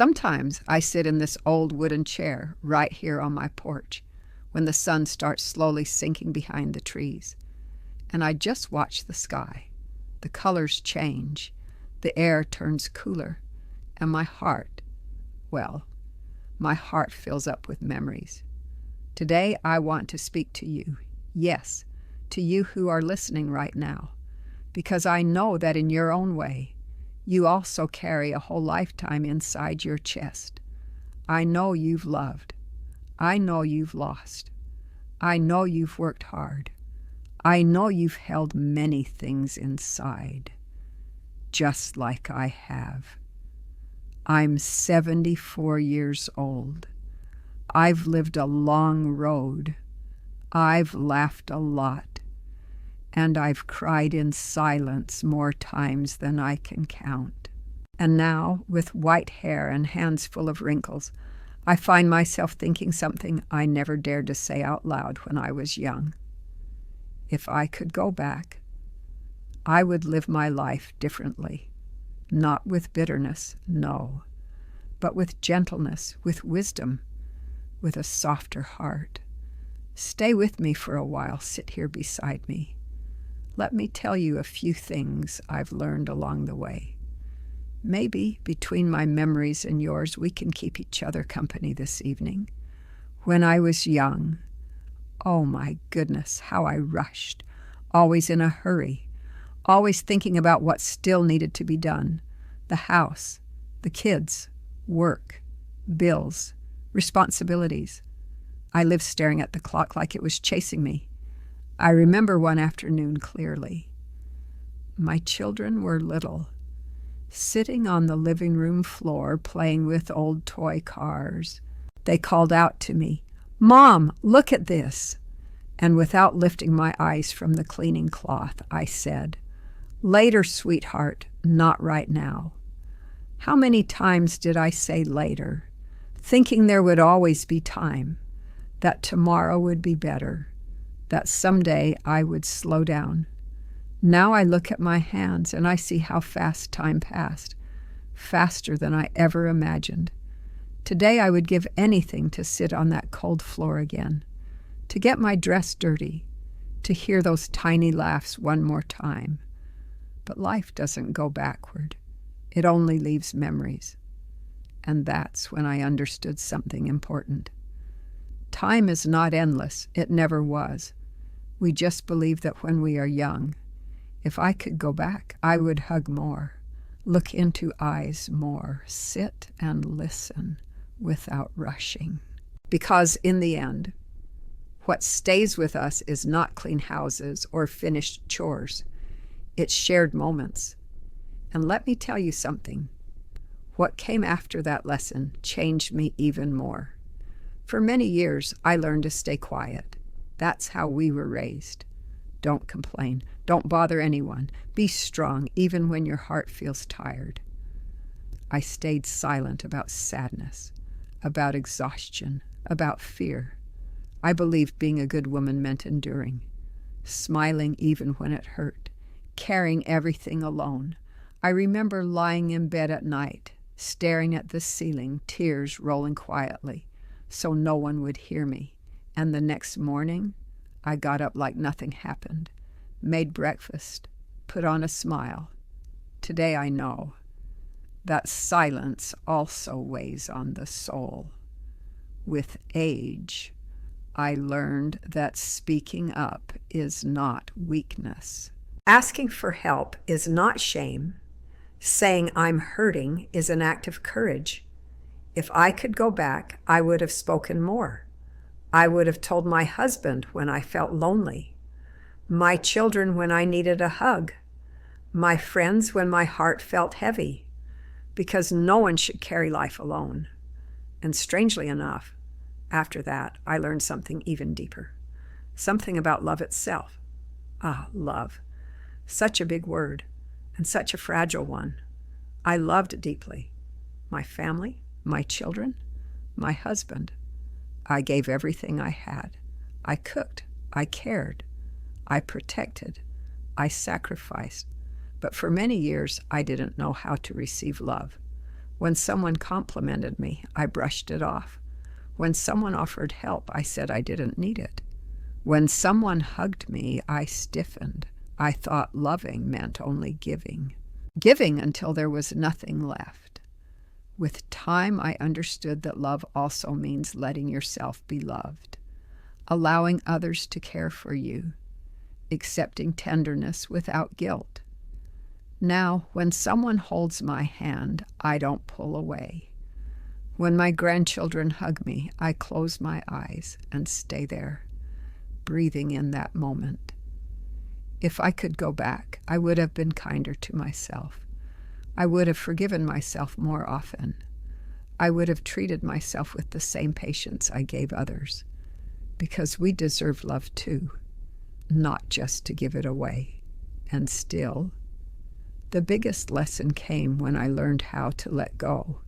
Sometimes I sit in this old wooden chair right here on my porch when the sun starts slowly sinking behind the trees, and I just watch the sky. The colors change, the air turns cooler, and my heart fills up with memories. Today I want to speak to you, yes, to you who are listening right now, because I know that in your own way, you also carry a whole lifetime inside your chest. I know you've loved. I know you've lost. I know you've worked hard. I know you've held many things inside, just like I have. I'm 74 years old. I've lived a long road. I've laughed a lot. And I've cried in silence more times than I can count. And now, with white hair and hands full of wrinkles, I find myself thinking something I never dared to say out loud when I was young. If I could go back, I would live my life differently. Not with bitterness, no, but with gentleness, with wisdom, with a softer heart. Stay with me for a while, sit here beside me. Let me tell you a few things I've learned along the way. Maybe between my memories and yours, we can keep each other company this evening. When I was young, oh my goodness, how I rushed, always in a hurry, always thinking about what still needed to be done. The house, the kids, work, bills, responsibilities. I lived staring at the clock like it was chasing me. I remember one afternoon clearly. My children were little, sitting on the living room floor playing with old toy cars. They called out to me, "Mom, look at this." And without lifting my eyes from the cleaning cloth, I said, "Later, sweetheart, not right now." How many times did I say later, thinking there would always be time, that tomorrow would be better, that someday I would slow down. Now I look at my hands and I see how fast time passed, faster than I ever imagined. Today I would give anything to sit on that cold floor again, to get my dress dirty, to hear those tiny laughs one more time. But life doesn't go backward. It only leaves memories. And that's when I understood something important. Time is not endless. It never was. We just believe that when we are young, if I could go back, I would hug more, look into eyes more, sit and listen without rushing. Because in the end, what stays with us is not clean houses or finished chores. It's shared moments. And let me tell you something. What came after that lesson changed me even more. For many years, I learned to stay quiet. That's how we were raised. Don't complain. Don't bother anyone. Be strong even when your heart feels tired. I stayed silent about sadness, about exhaustion, about fear. I believed being a good woman meant enduring, smiling even when it hurt, carrying everything alone. I remember lying in bed at night, staring at the ceiling, tears rolling quietly, so no one would hear me. And the next morning, I got up like nothing happened, made breakfast, put on a smile. Today I know that silence also weighs on the soul. With age, I learned that speaking up is not weakness. Asking for help is not shame. Saying I'm hurting is an act of courage. If I could go back, I would have spoken more. I would have told my husband when I felt lonely, my children when I needed a hug, my friends when my heart felt heavy, because no one should carry life alone. And strangely enough, after that, I learned something even deeper, something about love itself. Ah, love. Such a big word, and such a fragile one. I loved deeply. My family, my children, my husband. I gave everything I had. I cooked. I cared. I protected. I sacrificed. But for many years, I didn't know how to receive love. When someone complimented me, I brushed it off. When someone offered help, I said I didn't need it. When someone hugged me, I stiffened. I thought loving meant only giving. Giving until there was nothing left. With time, I understood that love also means letting yourself be loved, allowing others to care for you, accepting tenderness without guilt. Now, when someone holds my hand, I don't pull away. When my grandchildren hug me, I close my eyes and stay there, breathing in that moment. If I could go back, I would have been kinder to myself. I would have forgiven myself more often. I would have treated myself with the same patience I gave others, because we deserve love too, not just to give it away. And still, the biggest lesson came when I learned how to let go.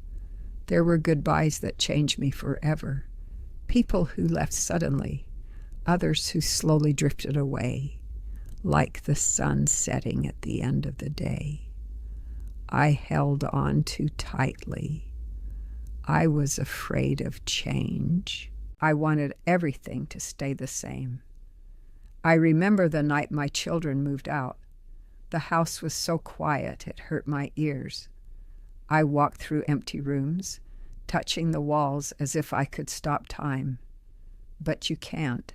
There were goodbyes that changed me forever, people who left suddenly, others who slowly drifted away, like the sun setting at the end of the day. I held on too tightly. I was afraid of change. I wanted everything to stay the same. I remember the night my children moved out. The house was so quiet it hurt my ears. I walked through empty rooms, touching the walls as if I could stop time. But you can't.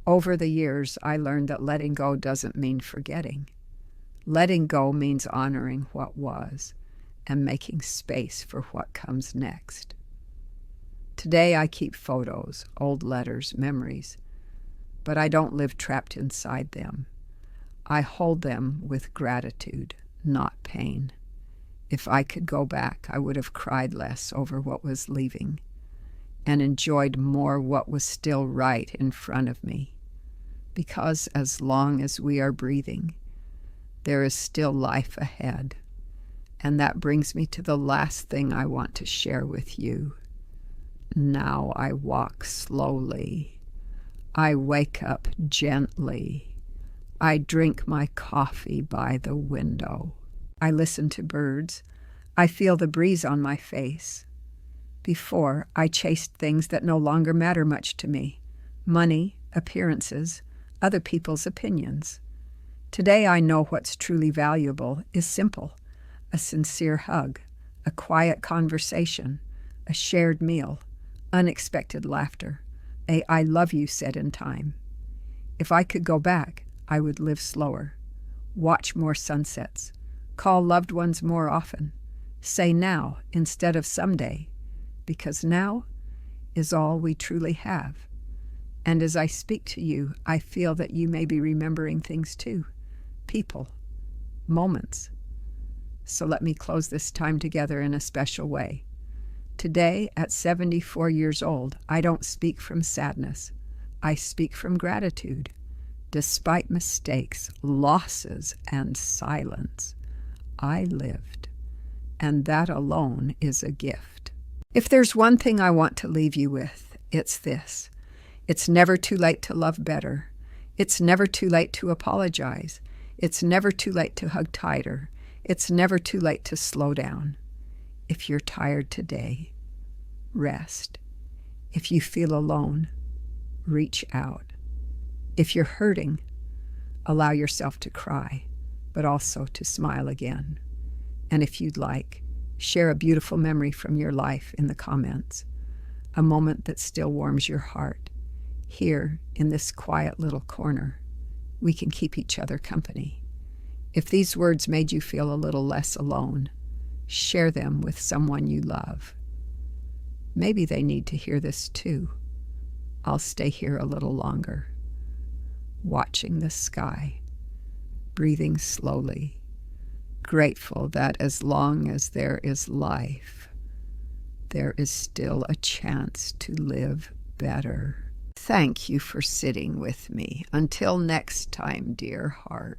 Over the years, I learned that letting go doesn't mean forgetting. Letting go means honoring what was and making space for what comes next. Today I keep photos, old letters, memories, but I don't live trapped inside them. I hold them with gratitude, not pain. If I could go back, I would have cried less over what was leaving and enjoyed more what was still right in front of me. Because as long as we are breathing, there is still life ahead. And that brings me to the last thing I want to share with you. Now I walk slowly. I wake up gently. I drink my coffee by the window. I listen to birds. I feel the breeze on my face. Before, I chased things that no longer matter much to me. Money, appearances, other people's opinions. Today I know what's truly valuable is simple. A sincere hug, a quiet conversation, a shared meal, unexpected laughter, a "I love you" said in time. If I could go back, I would live slower, watch more sunsets, call loved ones more often, say now instead of someday, because now is all we truly have. And as I speak to you, I feel that you may be remembering things too, people, moments. So let me close this time together in a special way. Today, at 74 years old, I don't speak from sadness. I speak from gratitude. Despite mistakes, losses, and silence, I lived. And that alone is a gift. If there's one thing I want to leave you with, it's this. It's never too late to love better. It's never too late to apologize. It's never too late to hug tighter. It's never too late to slow down. If you're tired today, rest. If you feel alone, reach out. If you're hurting, allow yourself to cry, but also to smile again. And if you'd like, share a beautiful memory from your life in the comments, a moment that still warms your heart. Here, in this quiet little corner, we can keep each other company. If these words made you feel a little less alone, share them with someone you love. Maybe they need to hear this too. I'll stay here a little longer, watching the sky, breathing slowly, grateful that as long as there is life, there is still a chance to live better. Thank you for sitting with me. Until next time, dear heart.